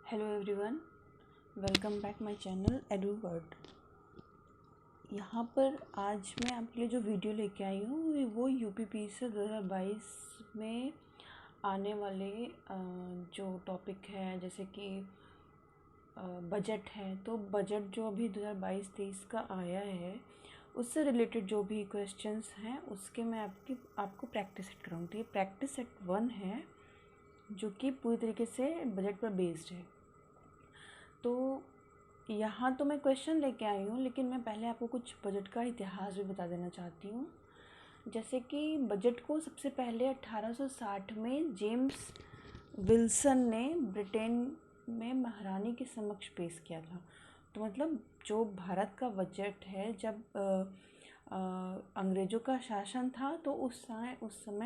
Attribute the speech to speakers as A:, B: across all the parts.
A: Hello everyone, welcome back my channel edu word. यहाँ पर आज मैं आपके लिए जो वीडियो लेके आई हूँ वो यूपीपी से 2022 में आने वाले जो टॉपिक है, जैसे कि बजट है। तो बजट जो अभी 2022-23 का आया है उससे रिलेटेड जो भी क्वेश्चंस हैं उसके मैं आपको प्रैक्टिस सेट कराऊँगी। तो ये प्रैक्टिस सेट 1 है जो कि पूरी तरीके से बजट पर बेस्ड है। तो यहाँ तो मैं क्वेश्चन लेके आई हूँ, लेकिन मैं पहले आपको कुछ बजट का इतिहास भी बता देना चाहती हूँ। जैसे कि बजट को सबसे पहले 1860 में जेम्स विल्सन ने ब्रिटेन में महारानी के समक्ष पेश किया था। तो मतलब जो भारत का बजट है, जब अंग्रेज़ों का शासन था तो उस समय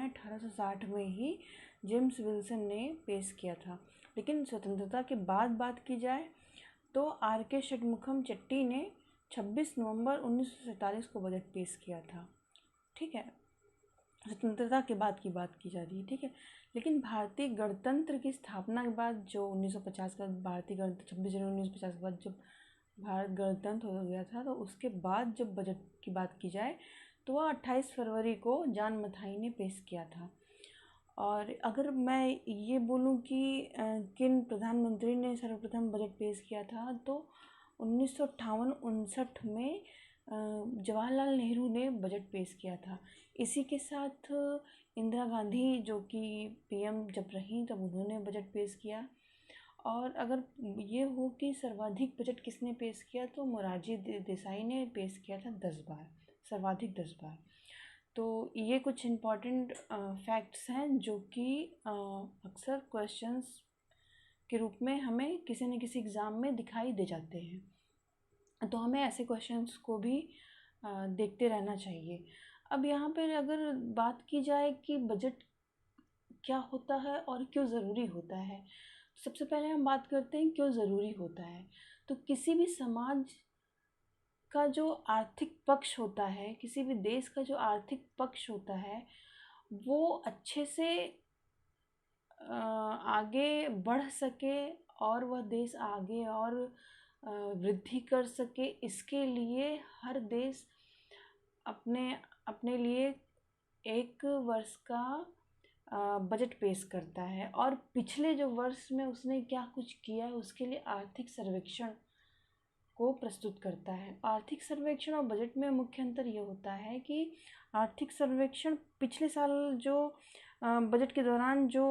A: 1860 में ही जेम्स विल्सन ने पेश किया था। लेकिन स्वतंत्रता के बाद बात की जाए तो आर.के. षणमुखम चेट्टी ने 26 नवंबर 1947 को बजट पेश किया था। ठीक है, स्वतंत्रता के बाद की बात की जा रही है। ठीक है, लेकिन भारतीय गणतंत्र की स्थापना के बाद जो 1950 का भारतीय गणतंत्र 26 जनवरी 1950 के बाद जब भारत गणतंत्र हो गया था, तो उसके बाद जब बजट की बात की जाए तो वह 28 फरवरी को जॉन मथाई ने पेश किया था। और अगर मैं ये बोलूँ कि किन प्रधानमंत्री ने सर्वप्रथम बजट पेश किया था, तो 1958-59 में जवाहरलाल नेहरू ने बजट पेश किया था। इसी के साथ इंदिरा गांधी जो कि पीएम जब रहीं तब उन्होंने बजट पेश किया। और अगर ये हो कि सर्वाधिक बजट किसने पेश किया, तो मोरारजी देसाई ने पेश किया था 10 बार, सर्वाधिक 10 बार। तो ये कुछ इम्पॉर्टेंट फैक्ट्स हैं जो कि अक्सर क्वेश्चंस के रूप में हमें किसी न किसी एग्ज़ाम में दिखाई दे जाते हैं। तो हमें ऐसे क्वेश्चंस को भी देखते रहना चाहिए। अब यहाँ पर अगर बात की जाए कि बजट क्या होता है और क्यों ज़रूरी होता है, सबसे पहले हम बात करते हैं क्यों ज़रूरी होता है। तो किसी भी समाज का जो आर्थिक पक्ष होता है, किसी भी देश का जो आर्थिक पक्ष होता है, वो अच्छे से आगे बढ़ सके और वह देश आगे और वृद्धि कर सके, इसके लिए हर देश अपने अपने लिए एक वर्ष का बजट पेश करता है और पिछले जो वर्ष में उसने क्या कुछ किया है उसके लिए आर्थिक सर्वेक्षण को प्रस्तुत करता है। आर्थिक सर्वेक्षण और बजट में मुख्य अंतर ये होता है कि आर्थिक सर्वेक्षण पिछले साल जो बजट के दौरान जो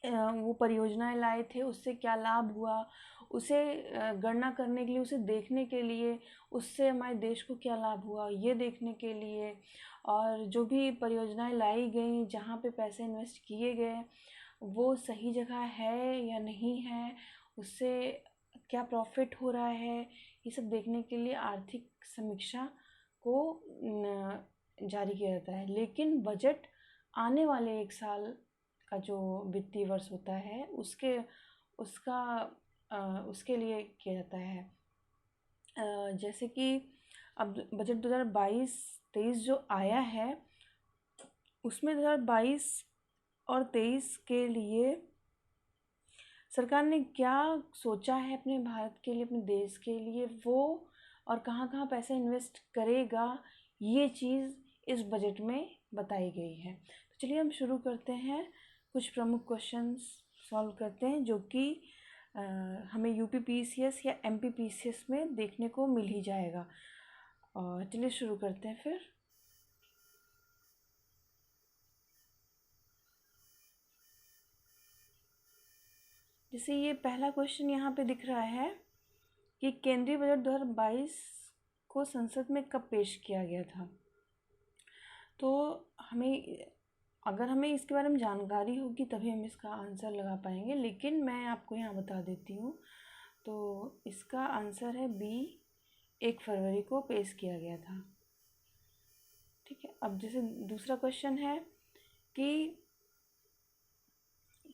A: वो परियोजनाएं लाए थे उससे क्या लाभ हुआ, उसे गणना करने के लिए, उसे देखने के लिए, उससे हमारे देश को क्या लाभ हुआ ये देखने के लिए, और जो भी परियोजनाएं लाई गई जहाँ पे पैसे इन्वेस्ट किए गए वो सही जगह है या नहीं है, उससे क्या प्रॉफिट हो रहा है, ये सब देखने के लिए आर्थिक समीक्षा को जारी किया जाता है। लेकिन बजट आने वाले एक साल का जो वित्तीय वर्ष होता है उसके लिए किया जाता है। जैसे कि अब बजट 2022-23 जो आया है उसमें 2022 और 23 के लिए सरकार ने क्या सोचा है अपने भारत के लिए, अपने देश के लिए, वो और कहाँ कहाँ पैसे इन्वेस्ट करेगा, ये चीज़ इस बजट में बताई गई है। तो चलिए हम शुरू करते हैं, कुछ प्रमुख क्वेश्चंस सॉल्व करते हैं जो कि हमें यूपीपीसीएस या एमपीपीसीएस में देखने को मिल ही जाएगा। और चलिए शुरू करते हैं फिर। जैसे ये पहला क्वेश्चन यहाँ पे दिख रहा है कि केंद्रीय बजट 2022 को संसद में कब पेश किया गया था। तो अगर हमें इसके बारे में जानकारी होगी तभी हम इसका आंसर लगा पाएंगे, लेकिन मैं आपको यहाँ बता देती हूँ। तो इसका आंसर है बी, 1 फरवरी को पेश किया गया था। ठीक है, अब जैसे दूसरा क्वेश्चन है कि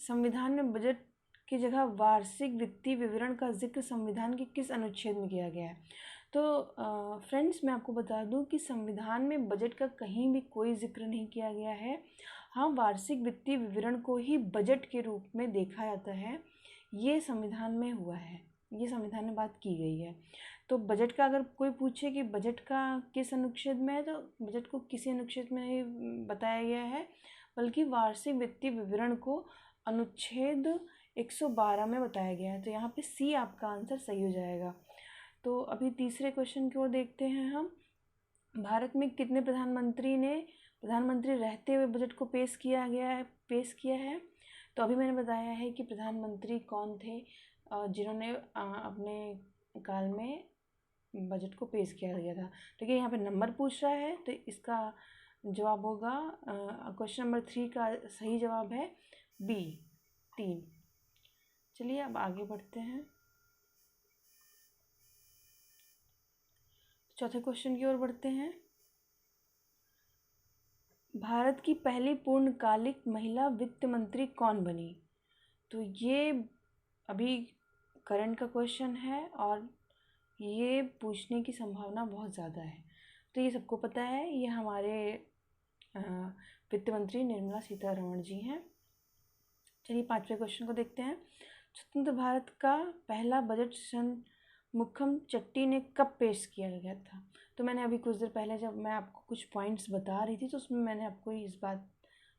A: संविधान में बजट की जगह वार्षिक वित्तीय विवरण का जिक्र संविधान के किस अनुच्छेद में किया गया है। तो फ्रेंड्स, मैं आपको बता दूं कि संविधान में बजट का कहीं भी कोई जिक्र नहीं किया गया है। हाँ, वार्षिक वित्तीय विवरण को ही बजट के रूप में देखा जाता है ये संविधान में हुआ है, ये संविधान में बात की गई है। तो बजट का अगर कोई पूछे कि बजट का किस अनुच्छेद में है, तो बजट को किसी अनुच्छेद में नहीं बताया गया है, बल्कि वार्षिक वित्तीय विवरण को अनुच्छेद 112 में बताया गया है। तो यहाँ पे सी आपका आंसर सही हो जाएगा। तो अभी तीसरे क्वेश्चन की ओर देखते हैं हम। भारत में कितने प्रधानमंत्री रहते हुए बजट को पेश किया है। तो अभी मैंने बताया है कि प्रधानमंत्री कौन थे जिन्होंने अपने काल में बजट को पेश किया गया था। ठीक है, यहाँ पे नंबर पूछ रहा है, तो इसका जवाब होगा क्वेश्चन नंबर 3 का सही जवाब है बी 3। चलिए अब आगे बढ़ते हैं, चौथे क्वेश्चन की ओर बढ़ते हैं। भारत की पहली पूर्णकालिक महिला वित्त मंत्री कौन बनी। तो ये अभी करंट का क्वेश्चन है और ये पूछने की संभावना बहुत ज़्यादा है। तो ये सबको पता है, ये हमारे वित्त मंत्री निर्मला सीतारमण जी हैं। चलिए पांचवें क्वेश्चन को देखते हैं। स्वतंत्र भारत का पहला बजट मुखम चट्टी ने कब पेश किया गया था। तो मैंने अभी कुछ देर पहले जब मैं आपको कुछ पॉइंट्स बता रही थी, तो उसमें मैंने आपको इस बात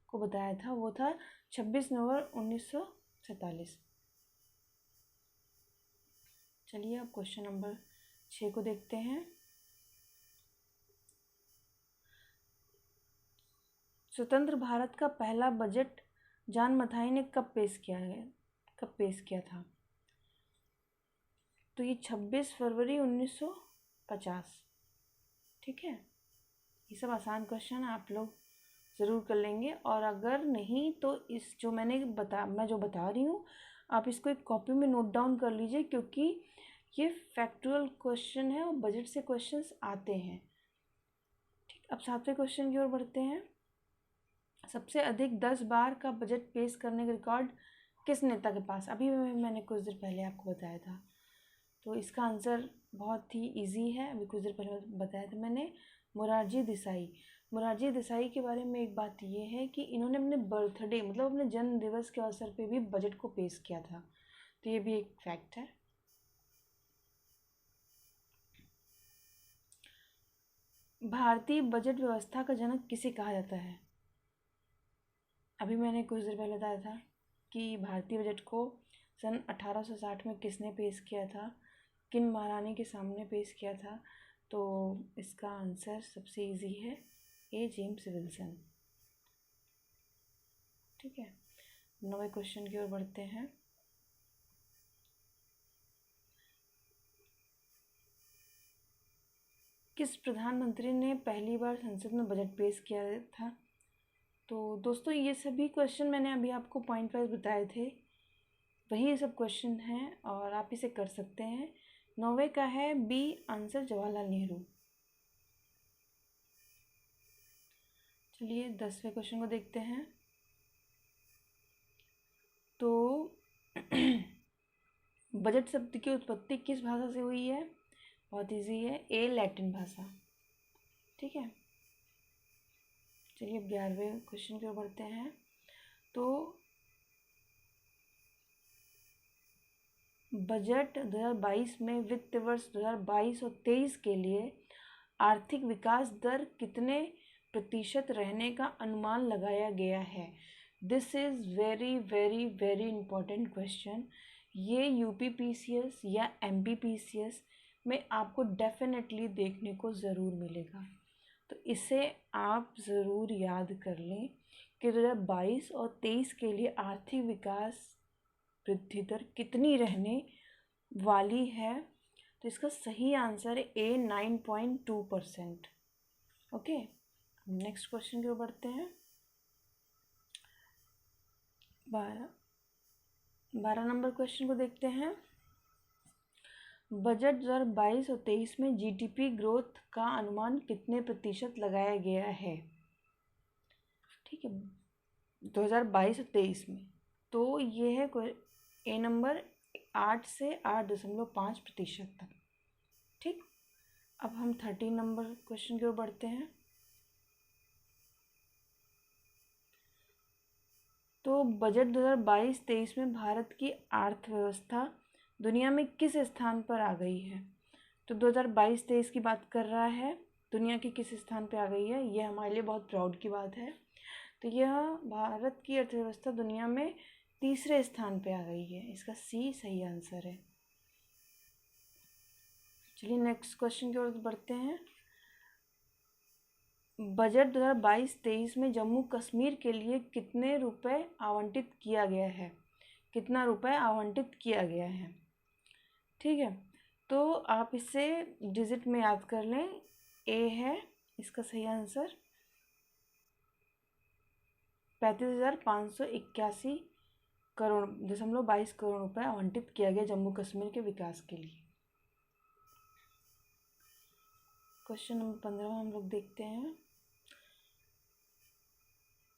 A: को बताया था, वो था 26 नवंबर 1947। चलिए अब क्वेश्चन नंबर 6 को देखते हैं। स्वतंत्र भारत का पहला बजट जॉन मथाई ने कब पेश किया था। तो ये 26 फरवरी 1950। ठीक है, ये सब आसान क्वेश्चन आप लोग ज़रूर कर लेंगे, और अगर नहीं तो इस जो मैं जो बता रही हूँ, आप इसको एक कॉपी में नोट डाउन कर लीजिए, क्योंकि ये फैक्चुअल क्वेश्चन है और बजट से क्वेश्चंस आते हैं। ठीक, अब सातवें क्वेश्चन की ओर बढ़ते हैं। सबसे अधिक 10 बार का बजट पेश करने का रिकॉर्ड किस नेता के पास। अभी मैंने कुछ देर पहले आपको बताया था, तो इसका आंसर बहुत ही इजी है, अभी कुछ देर पहले बताया था मैंने, मोरारजी देसाई के बारे में एक बात ये है कि इन्होंने अपने बर्थडे मतलब अपने जन्म दिवस के अवसर पे भी बजट को पेश किया था। तो ये भी एक फैक्ट है। भारतीय बजट व्यवस्था का जनक किसे कहा जाता है। अभी मैंने कुछ देर पहले बताया था कि भारतीय बजट को सन 1860 में किसने पेश किया था, किन महारानी के सामने पेश किया था। तो इसका आंसर सबसे इजी है ए जेम्स विल्सन। ठीक है, 9वें क्वेश्चन की ओर बढ़ते हैं। किस प्रधानमंत्री ने पहली बार संसद में बजट पेश किया था। तो दोस्तों ये सभी क्वेश्चन मैंने अभी आपको पॉइंट वाइज बताए थे, वही सब क्वेश्चन हैं और आप इसे कर सकते हैं। 9वें का है बी आंसर जवाहरलाल नेहरू। चलिए 10वें क्वेश्चन को देखते हैं। तो बजट शब्द की उत्पत्ति किस भाषा से हुई है। बहुत इजी है, ए लैटिन भाषा। ठीक है, चलिए 11वें क्वेश्चन की ओर बढ़ते हैं। तो बजट 2022 में वित्त वर्ष 2022 और 23 के लिए आर्थिक विकास दर कितने प्रतिशत रहने का अनुमान लगाया गया है। This is very very very important question. ये यूपीपीसीएस या एमपीपीसीएस में आपको डेफिनेटली देखने को ज़रूर मिलेगा, तो इसे आप ज़रूर याद कर लें कि 2022 और 23 के लिए आर्थिक विकास वृद्धि दर कितनी रहने वाली है। तो इसका सही आंसर है ए 9.2%। ओके, नेक्स्ट क्वेश्चन की ओर बढ़ते हैं। 12 नंबर क्वेश्चन को देखते हैं। बजट 2022 और 23 में जीडीपी ग्रोथ का अनुमान कितने प्रतिशत लगाया गया है। ठीक है, 2022 और 23 में, तो ये है ए नंबर 8 से 8.5% तक। ठीक, अब हम 13 नंबर क्वेश्चन की ओर बढ़ते हैं। तो बजट 2022-23 में भारत की अर्थव्यवस्था दुनिया में किस स्थान पर आ गई है? तो 2022-23 की बात कर रहा है, दुनिया के किस स्थान पर आ गई है, यह हमारे लिए बहुत प्राउड की बात है। तो यह भारत की अर्थव्यवस्था दुनिया में तीसरे स्थान पे आ गई है। इसका सी सही आंसर है। चलिए नेक्स्ट क्वेश्चन की ओर बढ़ते हैं। बजट 2022-23 में जम्मू कश्मीर के लिए कितने रुपए आवंटित किया गया है? कितना रुपए आवंटित किया गया है? ठीक है, तो आप इसे डिजिट में याद कर लें। ए है इसका सही आंसर। 35,581 करोड़ 22 करोड़ रुपए आवंटित किया गया जम्मू कश्मीर के विकास के लिए। क्वेश्चन नंबर 15 हम लोग देखते हैं।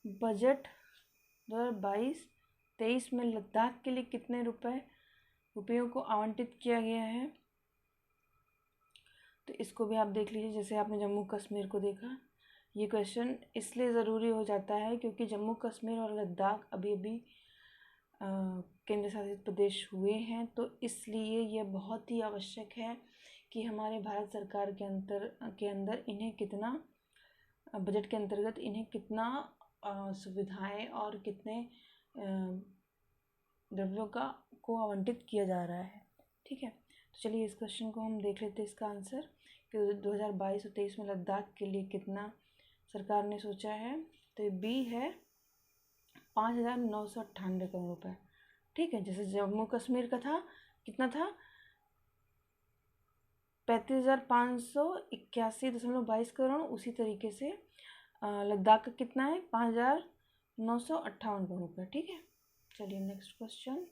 A: बजट 2022-23 में लद्दाख के लिए कितने रुपयों को आवंटित किया गया है? तो इसको भी आप देख लीजिए, जैसे आपने जम्मू कश्मीर को देखा। ये क्वेश्चन इसलिए ज़रूरी हो जाता है क्योंकि जम्मू कश्मीर और लद्दाख अभी अभी केंद्र शासित प्रदेश हुए हैं, तो इसलिए यह बहुत ही आवश्यक है कि हमारे भारत सरकार के अंदर इन्हें कितना बजट के अंतर्गत इन्हें कितना सुविधाएं और कितने द्रव्यों को आवंटित किया जा रहा है। ठीक है, तो चलिए इस क्वेश्चन को हम देख लेते हैं इसका आंसर कि 2022 और 23 में लद्दाख के लिए कितना सरकार ने सोचा है। तो बी है 5,998 करोड़ रुपए। ठीक है, जैसे जम्मू कश्मीर का था कितना था 35,581.22 करोड़, उसी तरीके से लद्दाख का कितना है 5,958 करोड़ रुपये। ठीक है, चलिए नेक्स्ट क्वेश्चन।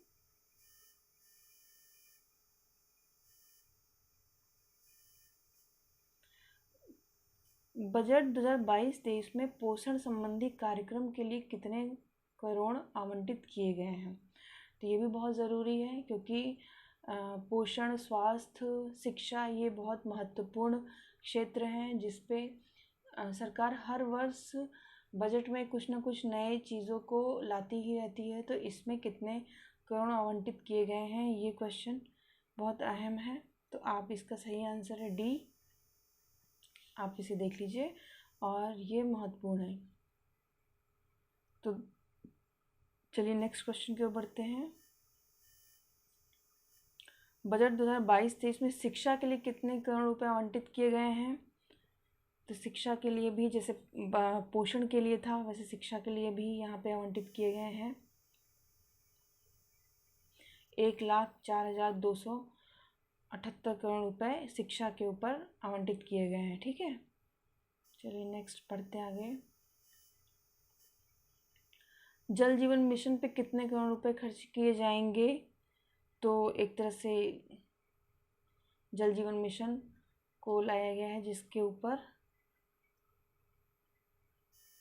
A: बजट 2022-23 में पोषण संबंधी कार्यक्रम के लिए कितने करोड़ आवंटित किए गए हैं? तो ये भी बहुत ज़रूरी है क्योंकि पोषण, स्वास्थ्य, शिक्षा ये बहुत महत्वपूर्ण क्षेत्र हैं जिस पे सरकार हर वर्ष बजट में कुछ ना कुछ नए चीज़ों को लाती ही रहती है। तो इसमें कितने करोड़ आवंटित किए गए हैं, ये क्वेश्चन बहुत अहम है। तो आप इसका सही आंसर है डी। आप इसे देख लीजिए और ये महत्वपूर्ण है। तो चलिए नेक्स्ट क्वेश्चन की ओर बढ़ते हैं। बजट 2022-23 में शिक्षा के लिए कितने करोड़ रुपए आवंटित किए गए हैं? तो शिक्षा के लिए भी जैसे पोषण के लिए था वैसे शिक्षा के लिए भी यहाँ पे आवंटित किए गए हैं 1,04,278 करोड़ रुपए शिक्षा के ऊपर आवंटित किए गए हैं। ठीक है, चलिए नेक्स्ट पढ़ते हैं आगे। जल जीवन मिशन पे कितने करोड़ रुपए खर्च किए जाएंगे? तो एक तरह से जल जीवन मिशन को लाया गया है जिसके ऊपर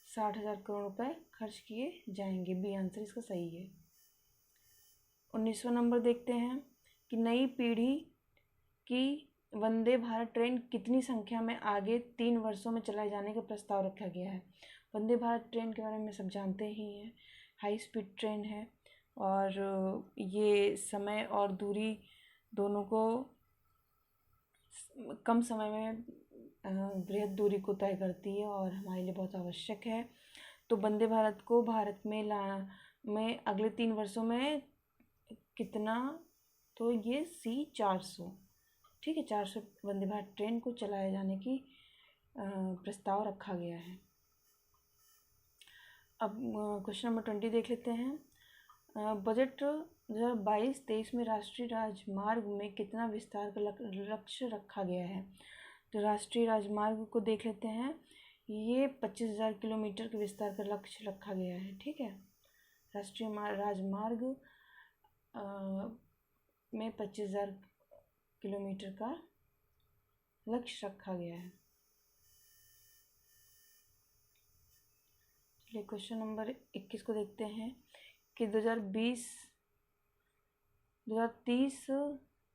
A: 60,000 करोड़ रुपए खर्च किए जाएंगे। बी आंसर इसका सही है। 19वां नंबर देखते हैं कि नई पीढ़ी की वंदे भारत ट्रेन कितनी संख्या में आगे 3 वर्षों में चलाए जाने का प्रस्ताव रखा गया है? वंदे भारत ट्रेन के बारे में सब जानते ही हैं, हाई स्पीड ट्रेन है और ये समय और दूरी दोनों को कम समय में बृहद दूरी को तय करती है और हमारे लिए बहुत आवश्यक है। तो वंदे भारत को भारत में अगले 3 वर्षों में कितना, तो ये C400। ठीक है, 400 वंदे भारत ट्रेन को चलाए जाने की प्रस्ताव रखा गया है। अब क्वेश्चन नंबर 20 देख लेते हैं। बजट 2022-23 में राष्ट्रीय राजमार्ग में कितना विस्तार का लक्ष्य रखा गया है? तो राष्ट्रीय राजमार्ग को देख लेते हैं। ये 25,000 किलोमीटर के विस्तार का लक्ष्य रखा गया है। ठीक है, राष्ट्रीय राजमार्ग में 25,000 किलोमीटर का लक्ष्य रखा गया है। चलिए क्वेश्चन नंबर 21 को देखते हैं कि 2030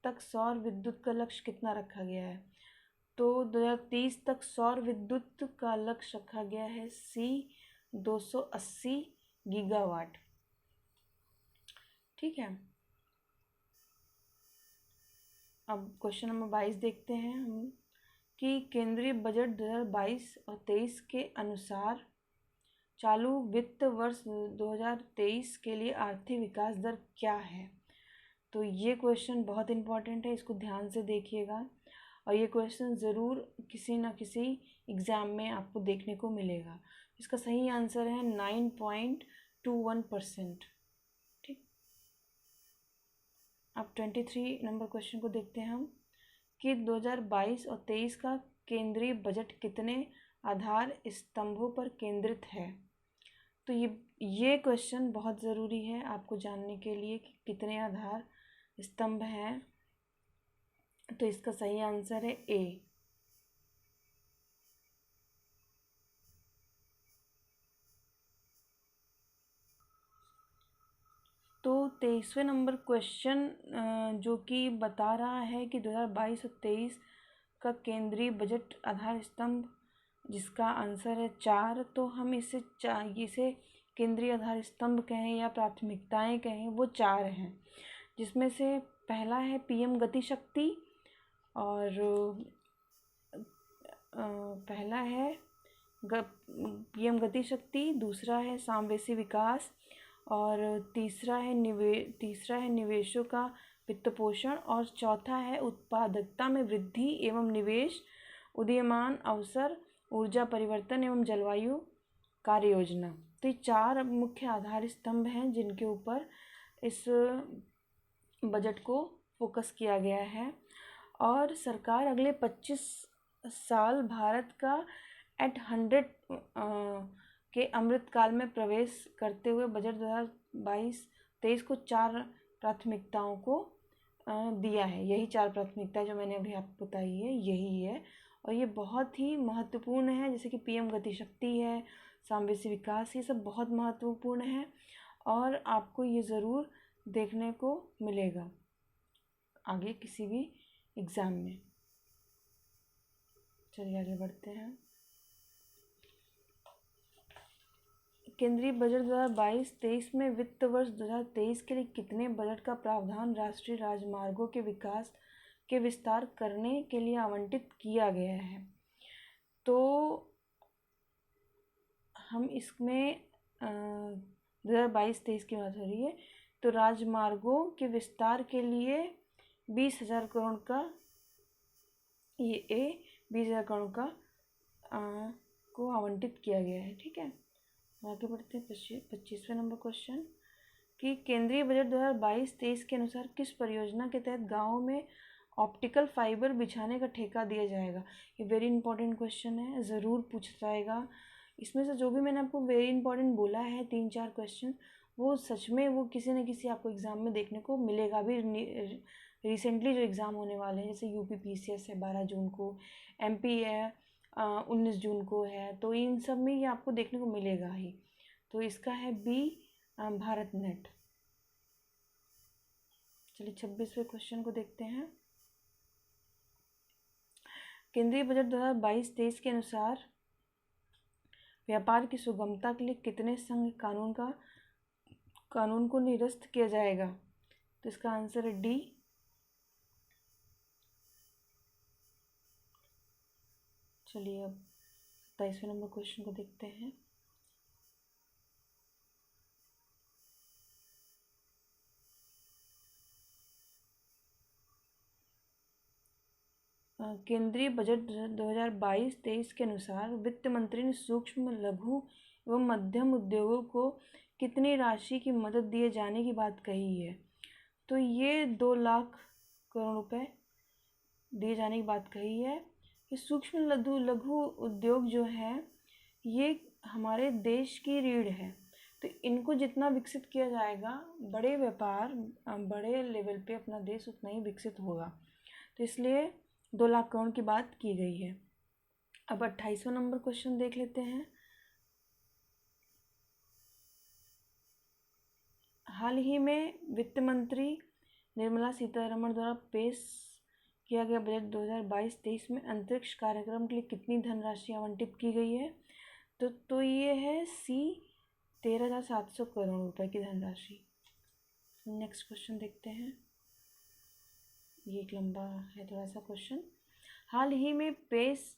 A: तक सौर विद्युत का लक्ष्य कितना रखा गया है? तो 2030 तक सौर विद्युत का लक्ष्य रखा गया है C 280 गीगावाट। ठीक है। अब क्वेश्चन नंबर 22 देखते हैं हम कि केंद्रीय बजट 2022 और 23 के अनुसार चालू वित्त वर्ष 2023 के लिए आर्थिक विकास दर क्या है। तो ये क्वेश्चन बहुत इम्पॉर्टेंट है, इसको ध्यान से देखिएगा और ये क्वेश्चन ज़रूर किसी न किसी एग्ज़ाम में आपको देखने को मिलेगा। इसका सही आंसर है 9.21%। ठीक। अब 23 नंबर क्वेश्चन को देखते हैं हम कि 2022 और 23 का केंद्रीय बजट कितने आधार स्तंभों पर केंद्रित है। तो ये क्वेश्चन बहुत ज़रूरी है आपको जानने के लिए कि कितने आधार स्तंभ हैं। तो इसका सही आंसर है ए। तो 23वें नंबर क्वेश्चन जो कि बता रहा है कि 2022 और 23 का केंद्रीय बजट आधार स्तंभ जिसका आंसर है 4, तो हम इसे केंद्रीय आधार स्तंभ कहें या प्राथमिकताएं कहें, वो 4 हैं, जिसमें से पहला है पीएम गति शक्ति और पहला है पीएम गति शक्ति, दूसरा है समावेशी विकास और तीसरा है निवेशों का वित्त पोषण और चौथा है उत्पादकता में वृद्धि एवं निवेश, उदीयमान अवसर, ऊर्जा परिवर्तन एवं जलवायु कार्य योजना। तो ये 4 मुख्य आधार स्तंभ हैं जिनके ऊपर इस बजट को फोकस किया गया है। और सरकार अगले 25 साल भारत का एट 100 के अमृतकाल में प्रवेश करते हुए बजट 2022-23 को 4 प्राथमिकताओं को दिया है। यही 4 प्राथमिकता जो मैंने अभी आपको बताई है यही है और ये बहुत ही महत्वपूर्ण है। जैसे कि पीएम गति शक्ति है, समावेशी विकास, ये सब बहुत महत्वपूर्ण है और आपको ये ज़रूर देखने को मिलेगा आगे किसी भी एग्ज़ाम में। चलिए आगे बढ़ते हैं। केंद्रीय बजट 2022-23 में वित्त वर्ष 2023 के लिए कितने बजट का प्रावधान राष्ट्रीय राजमार्गों के विकास के विस्तार करने के लिए आवंटित किया गया है। तो हम इसमें 2022-23 की बात हो रही है, तो राजमार्गों के विस्तार के लिए 20,000 करोड़ का 20,000 करोड़ का को आवंटित किया गया है। ठीक है, आगे बढ़ते हैं 25वें नंबर क्वेश्चन कि केंद्रीय बजट 2022-23 के अनुसार किस परियोजना के तहत गाँवों में ऑप्टिकल फाइबर बिछाने का ठेका दिया जाएगा। ये वेरी इंपॉर्टेंट क्वेश्चन है, ज़रूर पूछा जाएगा। इसमें से जो भी मैंने आपको वेरी इंपॉर्टेंट बोला है 3-4 क्वेश्चन, वो सच में वो किसी न किसी आपको एग्ज़ाम में देखने को मिलेगा। अभी रिसेंटली जो एग्ज़ाम होने वाले हैं जैसे यूपी PCS है 12 जून को, MP है 19 जून को है, तो इन सब में ये आपको देखने को मिलेगा ही। तो इसका है बी भारत नेट। चलिए 26वें क्वेश्चन को देखते हैं। केंद्रीय बजट 2022-23 के अनुसार व्यापार की सुगमता के लिए कितने संघ कानून को निरस्त किया जाएगा। तो इसका आंसर है डी। चलिए अब 27वें नंबर क्वेश्चन को देखते हैं। केंद्रीय बजट 2022-23 के अनुसार वित्त मंत्री ने सूक्ष्म, लघु एवं मध्यम उद्योगों को कितनी राशि की मदद दिए जाने की बात कही है। तो ये 2 लाख करोड़ रुपए दिए जाने की बात कही है। ये सूक्ष्म लघु उद्योग जो है ये हमारे देश की रीढ़ है, तो इनको जितना विकसित किया जाएगा, बड़े व्यापार बड़े लेवल पे अपना देश उतना ही विकसित होगा, तो इसलिए 2 लाख करोड़ की बात की गई है। अब 28वां नंबर क्वेश्चन देख लेते हैं। हाल ही में वित्त मंत्री निर्मला सीतारमण द्वारा पेश किया गया बजट 2022-23 में अंतरिक्ष कार्यक्रम के लिए कितनी धनराशि आवंटित की गई है। तो ये है सी 13,700 करोड़ रुपए की धनराशि। नेक्स्ट क्वेश्चन देखते हैं। ये एक लंबा है थोड़ा सा क्वेश्चन। हाल ही में पेश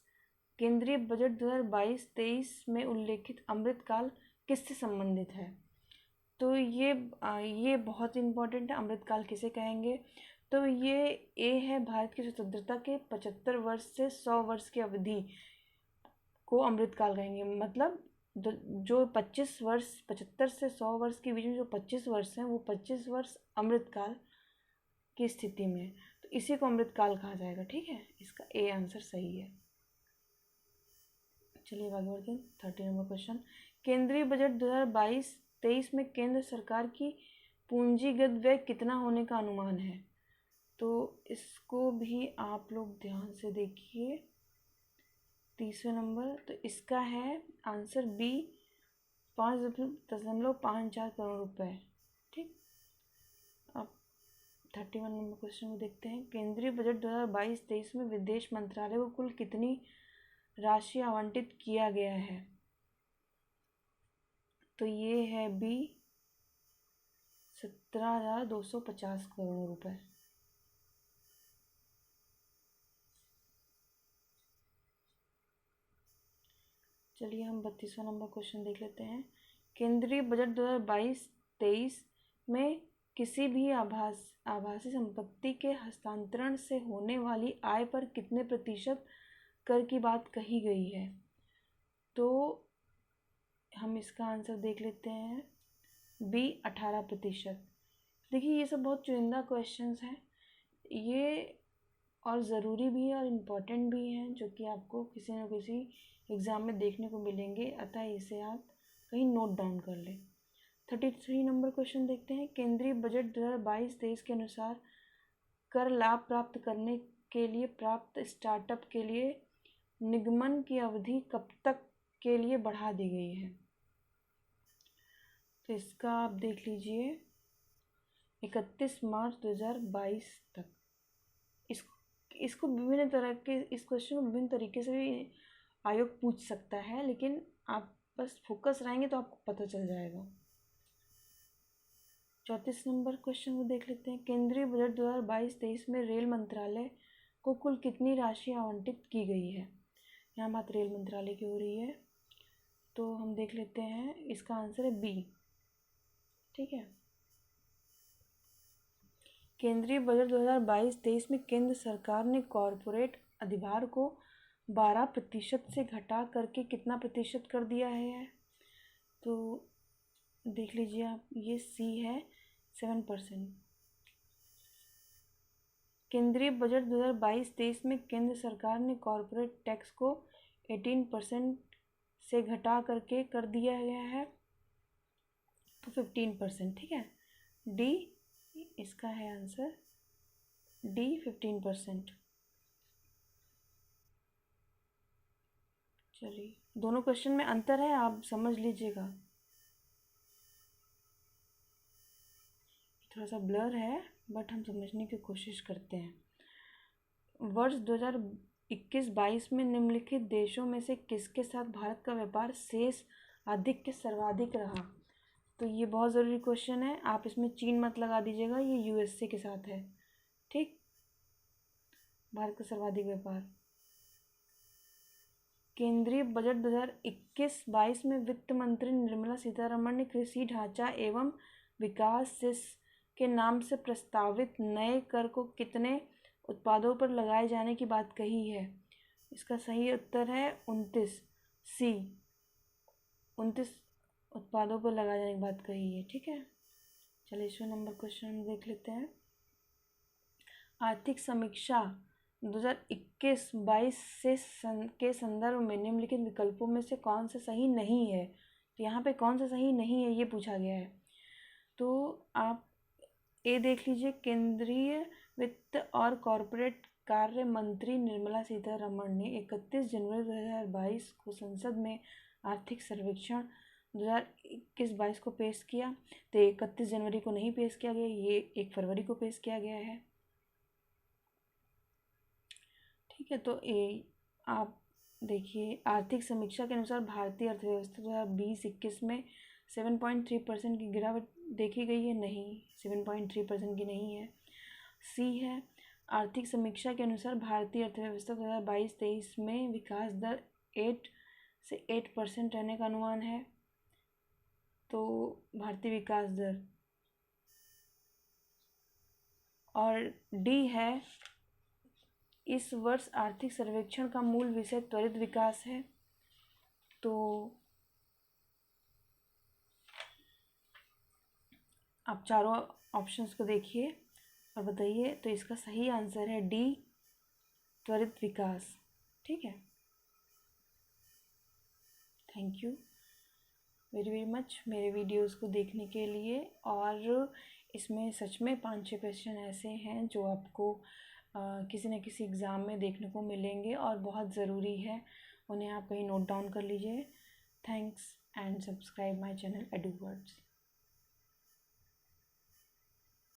A: केंद्रीय बजट 2022-23 में उल्लेखित अमृतकाल किससे संबंधित है? तो ये बहुत इम्पोर्टेंट है। अमृतकाल किसे कहेंगे? तो ये ए है, भारत की स्वतंत्रता के 75 वर्ष से 100 वर्ष की अवधि को अमृतकाल कहेंगे। मतलब जो 25 वर्ष, 75 से 100 वर्ष के बीच में जो 25 वर्ष हैं, वो 25 वर्ष अमृतकाल की स्थिति में है, तो इसी को अमृतकाल कहा जाएगा। ठीक है, इसका ए आंसर सही है। चलिए आगे बढ़ते हैं। 30 नंबर क्वेश्चन। केंद्रीय बजट 2022-23 में केंद्र सरकार की पूंजीगत व्यय कितना होने का अनुमान है? तो इसको भी आप लोग ध्यान से देखिए। 30वें नंबर, तो इसका है आंसर बी, 5.54 करोड़ रुपए। ठीक, अब 31 नंबर क्वेश्चन को देखते हैं। केंद्रीय बजट 2022-23 में विदेश मंत्रालय को कुल कितनी राशि आवंटित किया गया है? तो ये है बी, 17,250 करोड़ रुपए। चलिए हम 32वां नंबर क्वेश्चन देख लेते हैं। केंद्रीय बजट 2022-23 में किसी भी आभासी संपत्ति के हस्तांतरण से होने वाली आय पर कितने प्रतिशत कर की बात कही गई है? तो हम इसका आंसर देख लेते हैं, बी, 18%। देखिए ये सब बहुत चुनिंदा क्वेश्चंस हैं, ये और ज़रूरी भी है और इम्पॉर्टेंट भी हैं, जो कि आपको किसी न किसी एग्ज़ाम में देखने को मिलेंगे, अतः इसे आप कहीं नोट डाउन कर लें। 33 नंबर क्वेश्चन देखते हैं। केंद्रीय बजट 2022-23 के अनुसार कर लाभ प्राप्त करने के लिए प्राप्त स्टार्टअप के लिए निगमन की अवधि कब तक के लिए बढ़ा दी गई है? तो इसका आप देख लीजिए, 31 मार्च 2022 तक। इसको विभिन्न तरह के, इस क्वेश्चन को विभिन्न तरीके से भी आयोग पूछ सकता है, लेकिन आप बस फोकस रहेंगे तो आपको पता चल जाएगा। 34 नंबर क्वेश्चन को देख लेते हैं। केंद्रीय बजट 2022-23 में रेल मंत्रालय को कुल कितनी राशि आवंटित की गई है? यहाँ बात रेल मंत्रालय की हो रही है, तो हम देख लेते हैं, इसका आंसर है बी। ठीक है, केंद्रीय बजट 2022-23 में केंद्र सरकार ने कॉरपोरेट अधिभार को 12% से घटा करके कितना प्रतिशत कर दिया है? तो देख लीजिए आप, ये सी है, 7%। केंद्रीय बजट 2022-23 में केंद्र सरकार ने कॉरपोरेट टैक्स को 18% से घटा करके कर दिया गया है, तो 15%। ठीक है, डी इसका है आंसर, डी, 15%। चलिए, दोनों क्वेश्चन में अंतर है, आप समझ लीजिएगा। थोड़ा सा ब्लर है, बट हम समझने की कोशिश करते हैं। वर्ष 2021-22 में निम्नलिखित देशों में से किसके साथ भारत का व्यापार शेष अधिक के सर्वाधिक रहा? तो ये बहुत ज़रूरी क्वेश्चन है, आप इसमें चीन मत लगा दीजिएगा, ये यूएसए के साथ है। ठीक, भारत का सर्वाधिक व्यापार। केंद्रीय बजट 2021-22 में वित्त मंत्री निर्मला सीतारमण ने कृषि ढांचा एवं विकास सेस के नाम से प्रस्तावित नए कर को कितने उत्पादों पर लगाए जाने की बात कही है? इसका सही उत्तर है 29, सी, 29 उत्पादों पर लगाए जाने की बात कही है। ठीक है, चलिए 20 नंबर क्वेश्चन देख लेते हैं। आर्थिक समीक्षा 2021-22 के संदर्भ में निम्नलिखित विकल्पों में से कौन सा सही नहीं है? तो यहाँ पे कौन सा सही नहीं है ये पूछा गया है, तो आप ए देख लीजिए। केंद्रीय वित्त और कॉरपोरेट कार्य मंत्री निर्मला सीतारमण ने 31 जनवरी 2022 को संसद में आर्थिक सर्वेक्षण 2021-22 को पेश किया। तो 31 जनवरी को नहीं पेश किया गया, ये 1 फरवरी को पेश किया गया है। ठीक है, तो आप देखिए, आर्थिक समीक्षा के अनुसार भारतीय अर्थव्यवस्था 2020-21 में 7.3% की गिरावट देखी गई है? नहीं, 7.3% की नहीं है। सी है, आर्थिक समीक्षा के अनुसार भारतीय अर्थव्यवस्था 2022-23 में विकास दर 8 से 8% रहने का अनुमान है। तो भारतीय विकास दर। और डी है, इस वर्ष आर्थिक सर्वेक्षण का मूल विषय त्वरित विकास है। तो आप चारों ऑप्शंस को देखिए और बताइए। तो इसका सही आंसर है डी, त्वरित विकास। ठीक है, thank you very very much मेरे वीडियोस को देखने के लिए। और इसमें सच में 5-6 क्वेश्चन ऐसे हैं जो आपको किसी न किसी एग्ज़ाम में देखने को मिलेंगे और बहुत ज़रूरी है, उन्हें आप कहीं नोट डाउन कर लीजिए। Thanks and subscribe my channel एडूवर्ड्स।